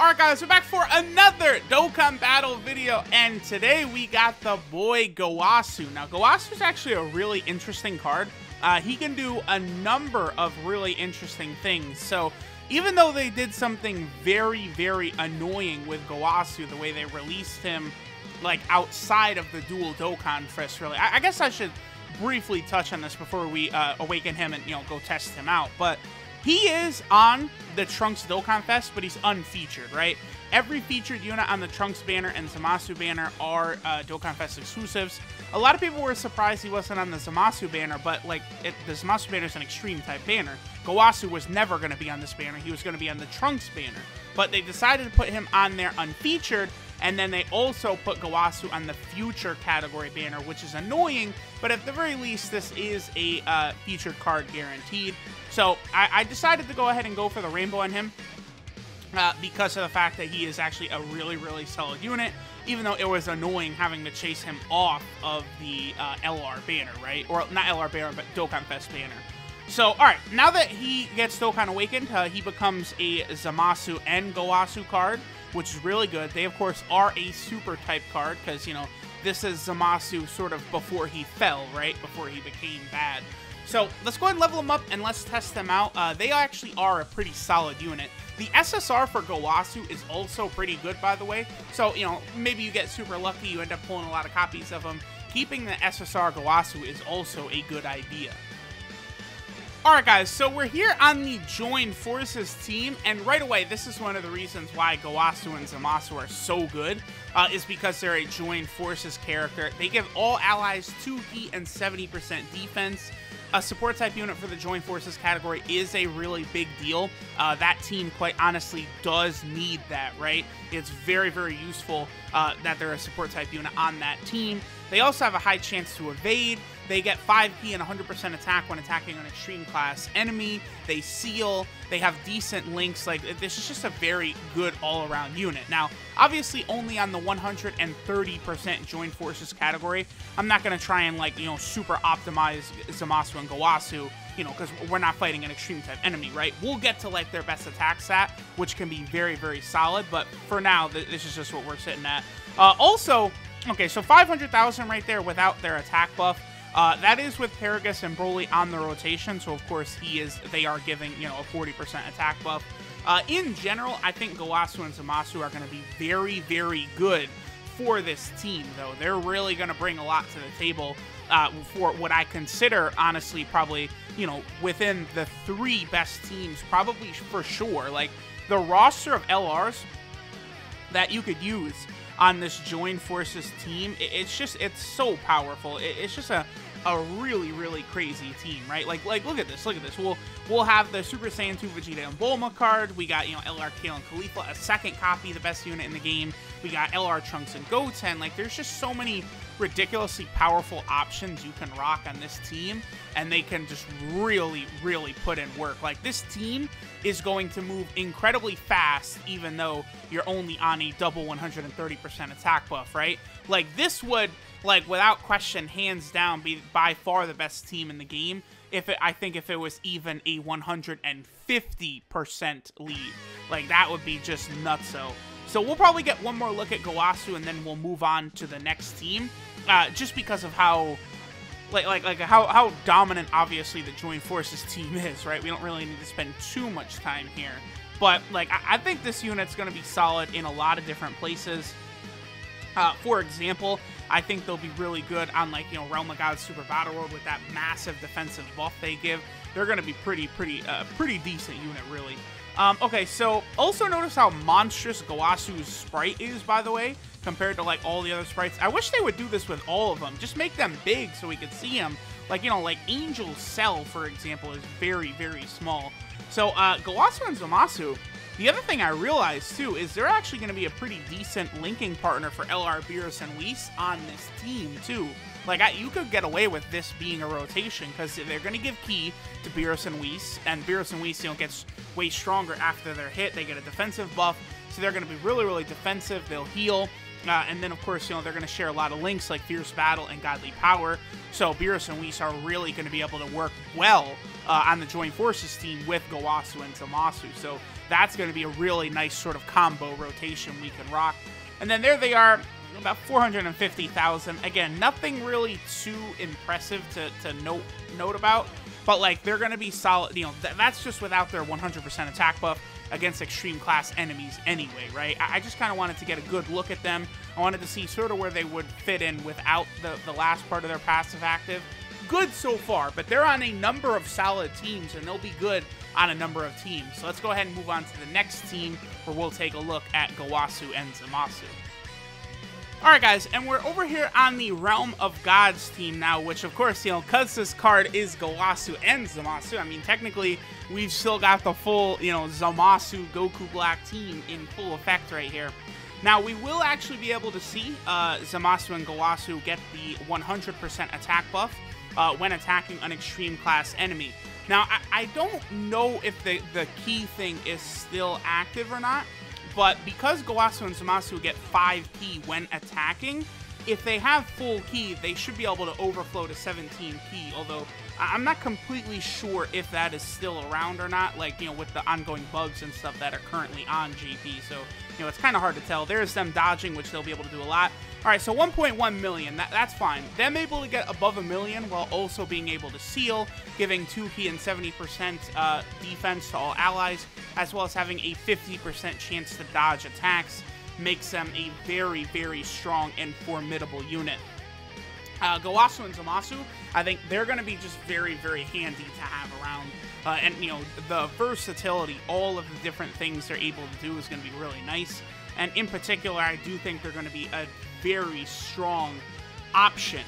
Alright guys, we're back for another Dokkan battle video, and today we got the boy GOWASU. Now GOWASU is actually a really interesting card. He can do a number of really interesting things. So even though they did something very, very annoying with GOWASU, the way they released him like outside of the dual Dokkan Fest, really, I guess I should briefly touch on this before we awaken him and go test him out. But he is on the Trunks Dokkan Fest, but he's unfeatured, right? Every featured unit on the Trunks banner and Zamasu banner are Dokkan Fest exclusives. A lot of people were surprised he wasn't on the Zamasu banner, but the Zamasu banner is an extreme type banner. GOWASU was never going to be on this banner. He was going to be on the Trunks banner. But they decided to put him on there unfeatured, and then they also put GOWASU on the future category banner, which is annoying, but at the very least, this is a featured card guaranteed. So I decided to go ahead and go for the rainbow on him because of the fact that he is actually a really, really solid unit, even though it was annoying having to chase him off of the LR banner, right? Or not LR banner, but Dokkan Fest banner. So, alright, now that he gets Dokkan Awakened, he becomes a Zamasu and GOWASU card, which is really good. They, of course, are a super type card, because, this is Zamasu sort of before he fell, right? Before he became bad. So, let's go ahead and level them up, and let's test them out. They actually are a pretty solid unit. The SSR for GOWASU is also pretty good, by the way. So, maybe you get super lucky, you end up pulling a lot of copies of them. Keeping the SSR GOWASU is also a good idea. Alright guys, so we're here on the Join Forces team, and right away, this is one of the reasons why GOWASU and Zamasu are so good, is because they're a Join Forces character. They give all allies 2 heat and 70% defense. A support type unit for the Join Forces category is a really big deal. That team, quite honestly, does need that, right? It's very, very useful that they're a support type unit on that team. They also have a high chance to evade. They get 5p and 100% attack when attacking an extreme class enemy. They seal. They have decent links. This is just a very good all-around unit. Now, obviously, only on the 130% Join Forces category. I'm not going to try and, super optimize Zamasu and GOWASU, because we're not fighting an extreme type enemy, right? We'll get to, their best attack stat, which can be very, very solid. But for now, this is just what we're sitting at. Also, okay, so 500,000 right there without their attack buff. That is with Paragus and Broly on the rotation, so of course they are giving, a 40% attack buff. In general, I think GOWASU and Zamasu are going to be very, very good for this team, though. They're really going to bring a lot to the table for what I consider, honestly, probably, within the 3 best teams, probably for sure. The roster of LRs that you could use on this Join Forces team, it's so powerful. It's just a really, really crazy team, right? Look at this, We'll have the Super Saiyan 2 Vegeta and Bulma card. We got, LR Kale and Khalifa, a second copy, the best unit in the game. We got LR Trunks and Goten. There's just so many ridiculously powerful options you can rock on this team, and they can just really, really put in work. This team is going to move incredibly fast, even though you're only on a double 130% attack buff, right? This would, without question, hands down, be by far the best team in the game. I think if it was even a 150% lead, that would be just nutso. So we'll probably get one more look at GOWASU, and then we'll move on to the next team, just because of how, how dominant, obviously, the Join Forces team is, right? We don't really need to spend too much time here. But, I think this unit's going to be solid in a lot of different places. For example, I think they'll be really good on, Realm of God Super Battle World with that massive defensive buff they give. They're going to be pretty decent unit, really. Okay, so also notice how monstrous GOWASU's sprite is, by the way, compared to, all the other sprites. I wish they would do this with all of them. Just make them big so we could see them. Angel Cell, for example, is very, very small. So, GOWASU and Zamasu, the other thing I realized, too, is they're actually going to be a pretty decent linking partner for LR Beerus and Whis on this team, too. You could get away with this being a rotation, because they're going to give key to Beerus and Whis, and Beerus and Whis, gets way stronger after they're hit. They get a defensive buff, so they're going to be really, really defensive. They'll heal, and then, of course, they're going to share a lot of links like Fierce Battle and Godly Power, so Beerus and Whis are really going to be able to work well on the Joint Forces team with GOWASU and Zamasu. So that's going to be a really nice sort of combo rotation we can rock. And then there they are, about 450,000. Again, nothing really too impressive to note about, but like they're going to be solid. You know, that's just without their 100% attack buff against extreme class enemies anyway, right? I just kind of wanted to get a good look at them. I wanted to see sort of where they would fit in without the last part of their passive active. Good so far, but they're on a number of solid teams, and they'll be good on a number of teams. So let's go ahead and move on to the next team, where we'll take a look at GOWASU and Zamasu. Alright guys, and we're over here on the Realm of Gods team now, which of course, you know, because this card is GOWASU and Zamasu, I mean, technically, we've still got the full, you know, Zamasu Goku Black team in full effect right here. Now, we will actually be able to see Zamasu and GOWASU get the 100% attack buff when attacking an extreme class enemy. Now, I don't know if the key thing is still active or not, but because GOWASU and Zamasu get 5 key when attacking, if they have full key, they should be able to overflow to 17 key, although I'm not completely sure if that is still around or not, like, you know, with the ongoing bugs and stuff that are currently on GP, so, you know, it's kind of hard to tell. There's them dodging, which they'll be able to do a lot. Alright, so 1.1 million, that's fine. Them able to get above 1 million while also being able to seal, giving 2 key and 70% defense to all allies, as well as having a 50% chance to dodge attacks, makes them a very, very strong and formidable unit. GOWASU and Zamasu, I think they're going to be just very, very handy to have around. And, you know, the versatility, all of the different things they're able to do is going to be really nice. And in particular, I do think they're going to be a very strong option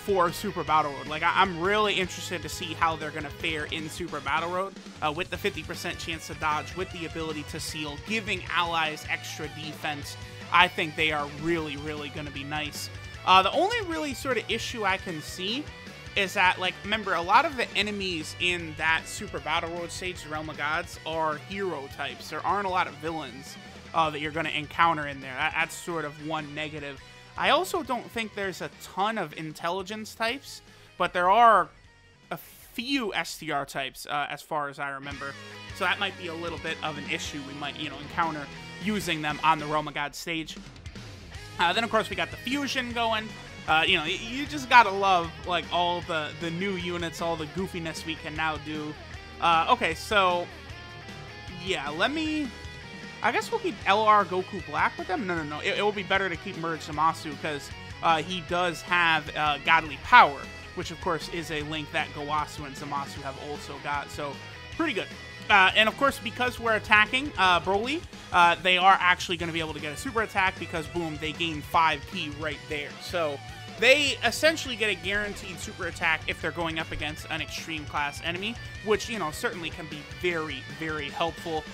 for Super Battle Road. Like, I'm really interested to see how they're going to fare in Super Battle Road with the 50% chance to dodge, with the ability to seal, giving allies extra defense. I think they are really, really going to be nice. The only really sort of issue I can see is that, like, remember, a lot of the enemies in that Super Battle Road stage, the Realm of Gods, are hero types. There aren't a lot of villains that you're going to encounter in there. That's sort of one negative. I also don't think there's a ton of intelligence types, but there are a few STR types as far as I remember. So that might be a little bit of an issue we might, you know, encounter using them on the Realm of Gods stage. Then, of course, we got the fusion going. You know, you just gotta love, like, all the new units, all the goofiness we can now do. Okay, so, yeah, I guess we'll keep LR Goku Black with them. No. It will be better to keep Merge Zamasu because he does have Godly Power, which, of course, is a link that GOWASU and Zamasu have also got. So, pretty good. And of course, because we're attacking Broly, they are actually going to be able to get a super attack because, boom, they gain 5 key right there. So they essentially get a guaranteed super attack if they're going up against an extreme class enemy, which, you know, certainly can be very, very helpful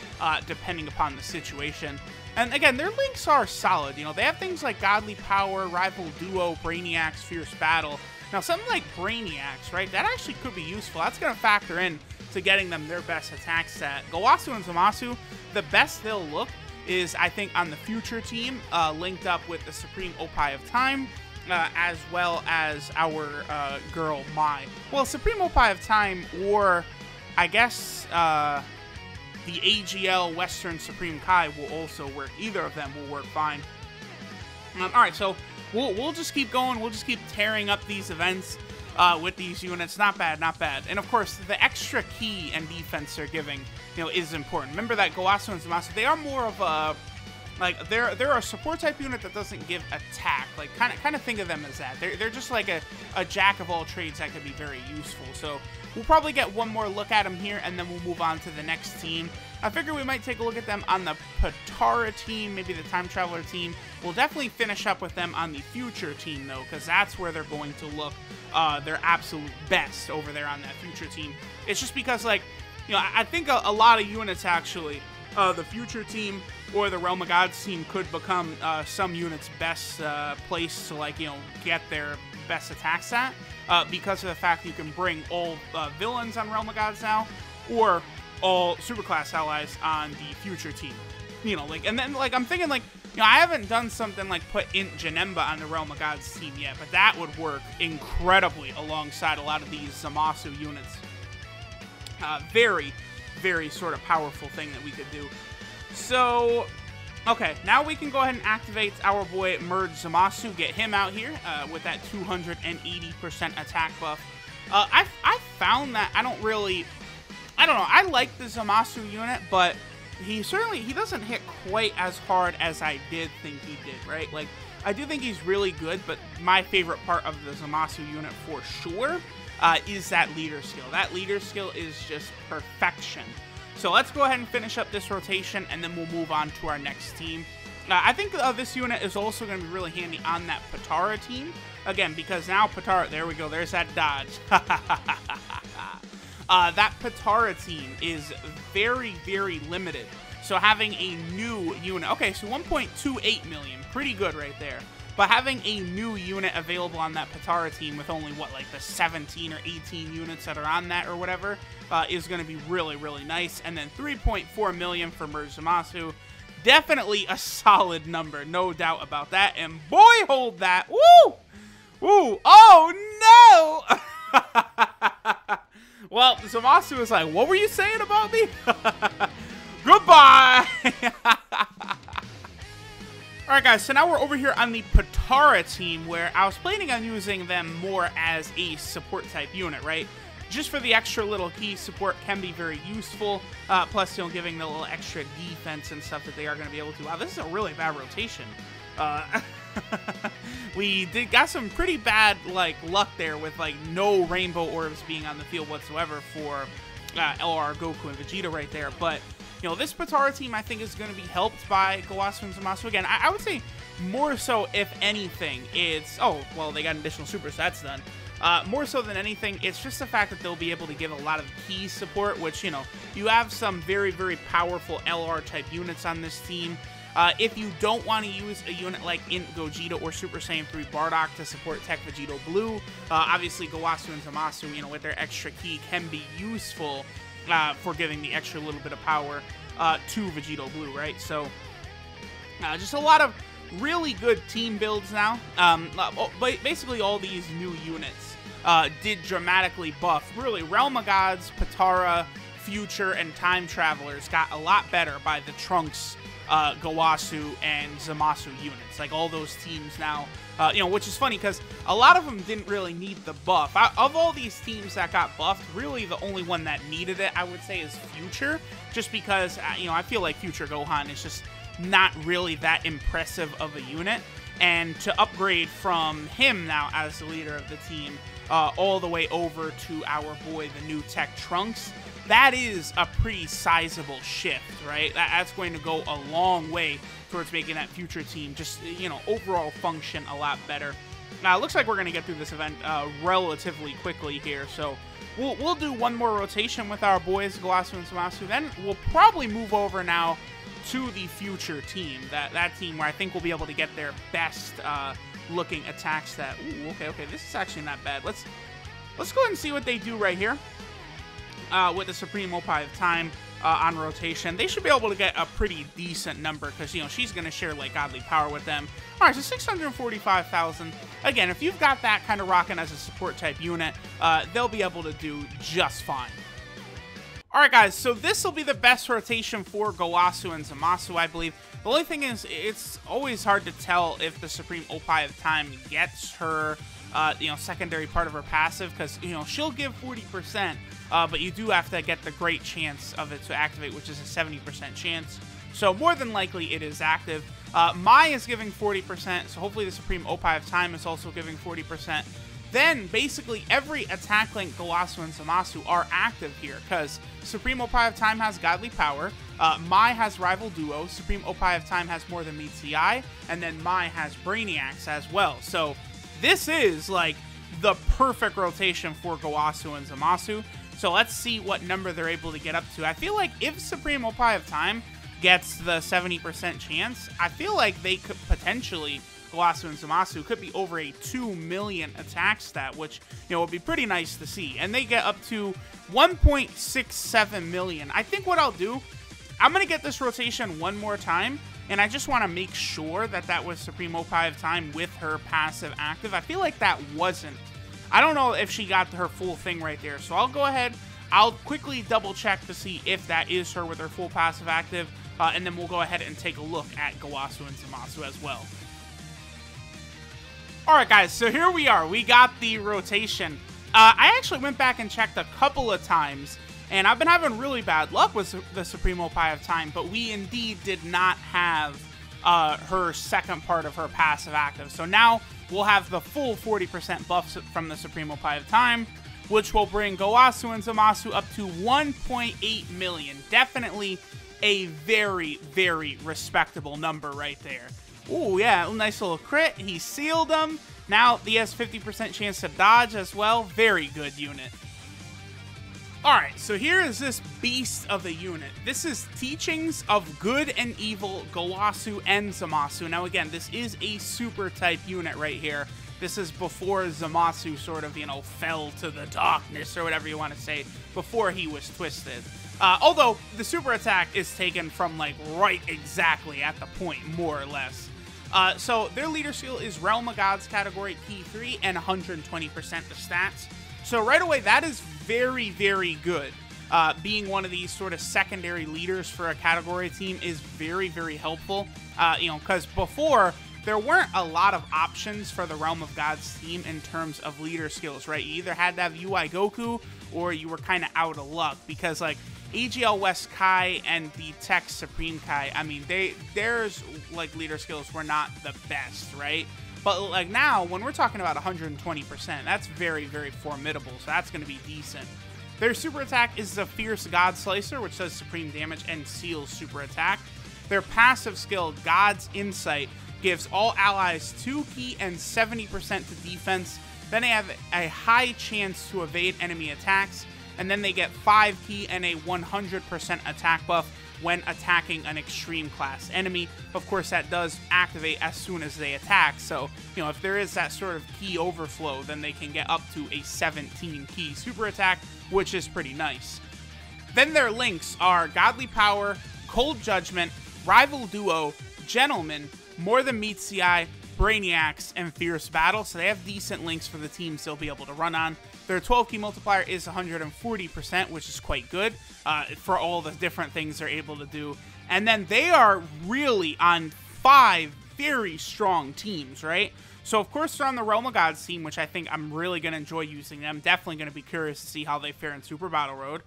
depending upon the situation. And again, their links are solid. You know, they have things like Godly Power, Rival Duo, Brainiac's Fierce Battle. Now, something like Brainiac's, right, that actually could be useful. That's going to factor in to getting them their best attack stat. GOWASU and Zamasu, the best they'll look is, I think, on the future team, linked up with the Supreme Opie of Time, as well as our girl, Mai. Well, Supreme Opie of Time, or I guess the AGL Western Supreme Kai will also work. Either of them will work fine. Alright, so we'll just keep going. We'll just keep tearing up these events with these units. Not bad, not bad. And of course, the extra key and defense they're giving, you know, is important. Remember that GOWASU and Zamasu, they are more of a, like, they're a support type unit that doesn't give attack. Like, kind of think of them as that. They're just like a jack of all trades that could be very useful. So we'll probably get one more look at them here, and then we'll move on to the next team. I figure we might take a look at them on the Patara team, maybe the Time Traveler team. We'll definitely finish up with them on the Future team, though, because that's where they're going to look their absolute best over there on that Future team. It's just because, like, you know, I think a lot of units, actually, the Future team or the Realm of Gods team could become some units' best place to, like, you know, get their best attack stat because of the fact you can bring all villains on Realm of Gods now, or all superclass allies on the Future team. You know, like, and then, like, I'm thinking, like, you know, I haven't done something like put Int Janemba on the Realm of Gods team yet, but that would work incredibly alongside a lot of these Zamasu units. Very, very sort of powerful thing that we could do. So, okay, now we can go ahead and activate our boy Merge Zamasu, get him out here with that 280% attack buff. I found that I don't know, I like the Zamasu unit, but he doesn't hit quite as hard as I did think he did, right? Like, I do think he's really good, but my favorite part of the Zamasu unit for sure is that leader skill. That leader skill is just perfection. So let's go ahead and finish up this rotation, and then we'll move on to our next team. I think this unit is also going to be really handy on that Potara team. Again, because now Potara, there we go, there's that dodge. That Potara team is very, very limited. So having a new unit, okay, so 1.28 million, pretty good right there. But having a new unit available on that Potara team with only, what, like the 17 or 18 units that are on that or whatever, is going to be really, really nice. And then 3.4 million for Merge Zamasu. Definitely a solid number, no doubt about that. And boy, hold that. Woo! Woo! Oh, no! Well, Zamasu is like, what were you saying about me? Goodbye! Alright guys, so now we're over here on the Potara team, where I was planning on using them more as a support type unit, right? Just for the extra little key support can be very useful, plus, you know, giving the little extra defense and stuff that they are going to be able to. Wow, this is a really bad rotation. We got some pretty bad, like, luck there with, like, no rainbow orbs being on the field whatsoever for LR, Goku, and Vegeta right there, but you know, this Potara team, I think, is going to be helped by GOWASU and Zamasu. Again, I would say more so, if anything, it's... Oh, well, they got additional super, so that's done. More so than anything, it's just the fact that they'll be able to give a lot of key support, which, you know, you have some very, very powerful LR-type units on this team. If you don't want to use a unit like Int Gogeta or Super Saiyan 3 Bardock to support Tech Vegito Blue, obviously GOWASU and Zamasu, you know, with their extra key can be useful for giving the extra little bit of power to Vegito Blue, right? So, just a lot of really good team builds now. But basically all these new units did dramatically buff. Really, Realm of Gods, Potara, Future, and Time Travelers got a lot better by the Trunks, GOWASU, and Zamasu units. Like, all those teams now, you know, which is funny because a lot of them didn't really need the buff. Of all these teams that got buffed, really the only one that needed it, I would say, is Future, just because, you know, I feel like Future Gohan is just not really that impressive of a unit, and to upgrade from him now as the leader of the team all the way over to our boy, the new Tech Trunks, that is a pretty sizable shift, right? That's going to go a long way towards making that Future team just, you know, overall function a lot better. Now, it looks like we're going to get through this event relatively quickly here, so we'll do one more rotation with our boys, GOWASU and Zamasu, then we'll probably move over now to the Future team, that team where I think we'll be able to get their best looking attack stat. Ooh, okay, this is actually not bad. Let's go ahead and see what they do right here. With the Supreme Opie of Time on rotation, they should be able to get a pretty decent number because, you know, she's going to share, like, godly power with them. All right, so 645,000. Again, if you've got that kind of rocking as a support type unit, they'll be able to do just fine. All right, guys, so this will be the best rotation for GOWASU and Zamasu, I believe. The only thing is, it's always hard to tell if the Supreme Opie of Time gets her, you know, secondary part of her passive, because, you know, she'll give 40%, but you do have to get the great chance of it to activate, which is a 70% chance. So more than likely, it is active. Mai is giving 40%, so hopefully the Supreme Opie of Time is also giving 40%. Then, basically, every attack link GOWASU and Zamasu are active here, because Supreme Opie of Time has Godly Power, Mai has Rival Duo, Supreme Opie of Time has More Than Meets the Eye, and then Mai has Brainiacs as well. So, this is, like, the perfect rotation for GOWASU and Zamasu. So, let's see what number they're able to get up to. I feel like if Supreme Opie of Time gets the 70% chance, I feel like they could potentially... GOWASU and Zamasu could be over a 2 million attack stat, which, you know, would be pretty nice to see. And they get up to 1.67 million. I think what I'll do, I'm going to get this rotation one more time, and I just want to make sure that that was Supreme Opie of Time with her passive active. I feel like that wasn't. I don't know if she got her full thing right there, so I'll go ahead. I'll quickly double check to see if that is her with her full passive active, and then we'll go ahead and take a look at GOWASU and ZAMASU as well. Alright guys, so here we are. We got the rotation. I actually went back and checked a couple of times, and I've been having really bad luck with the Supremo Pie of Time, but we indeed did not have her second part of her passive active. So now we'll have the full 40% buffs from the Supremo Pie of Time, which will bring GOWASU and ZAMASU up to 1.8 million. Definitely a very, very respectable number right there. Ooh, yeah, nice little crit. He sealed them. Now he has 50% chance to dodge as well. Very good unit. Alright, so here is this beast of a unit. This is Teachings of Good and Evil, GOWASU and ZAMASU. Now again, this is a super type unit right here. This is before ZAMASU sort of, you know, fell to the darkness or whatever you want to say, before he was twisted. Although the super attack is taken from like right exactly at the point, more or less. So their leader skill is Realm of Gods category key 3 and 120% the stats. So right away, that is very, very good. Being one of these sort of secondary leaders for a category team is very, very helpful. You know, because before, there weren't a lot of options for the Realm of Gods team in terms of leader skills, right? You either had to have UI Goku, or you were kind of out of luck, because like AGL West Kai and the Tech Supreme Kai, I mean, theirs like leader skills were not the best, right? But like now, when we're talking about 120%, that's very, very formidable, so that's going to be decent. Their super attack is the Fierce God Slicer, which does supreme damage and seals super attack. Their passive skill, God's Insight, gives all allies 2 ki and 70% to defense. Then they have a high chance to evade enemy attacks, and then they get 5 ki and a 100% attack buff when attacking an extreme class enemy. Of course, that does activate as soon as they attack, so, you know, if there is that sort of ki overflow, then they can get up to a 17 ki super attack, which is pretty nice. Then their links are Godly Power, Cold Judgment, Rival Duo, Gentleman, More Than Meets the Eye, Brainiacs, and Fierce Battle, so they have decent links for the teams they'll be able to run on. Their 12 key multiplier is 140%, which is quite good for all the different things they're able to do. And then they are really on 5 very strong teams, right? So, of course, they're on the Realm of Gods team, which I think I'm really going to enjoy using them. Definitely going to be curious to see how they fare in Super Battle Road.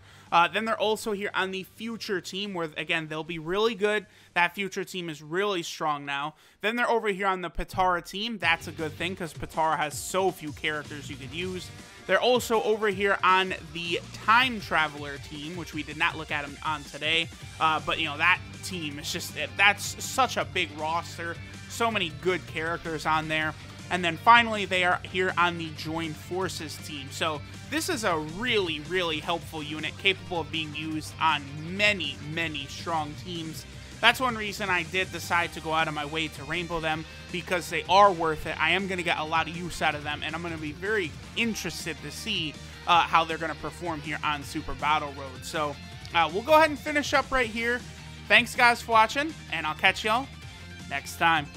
Then they're also here on the Future team, where, again, they'll be really good. That Future team is really strong now. Then they're over here on the Potara team. That's a good thing, because Potara has so few characters you could use. They're also over here on the Time Traveler team, which we did not look at them on today. But, you know, that team is just, that's such a big roster. So many good characters on there. And then finally, they are here on the Joined Forces team. So this is a really, really helpful unit, capable of being used on many, many strong teams. That's one reason I did decide to go out of my way to rainbow them, because they are worth it. I am going to get a lot of use out of them, and I'm going to be very interested to see how they're going to perform here on Super Battle Road. So we'll go ahead and finish up right here. Thanks, guys, for watching, and I'll catch y'all next time.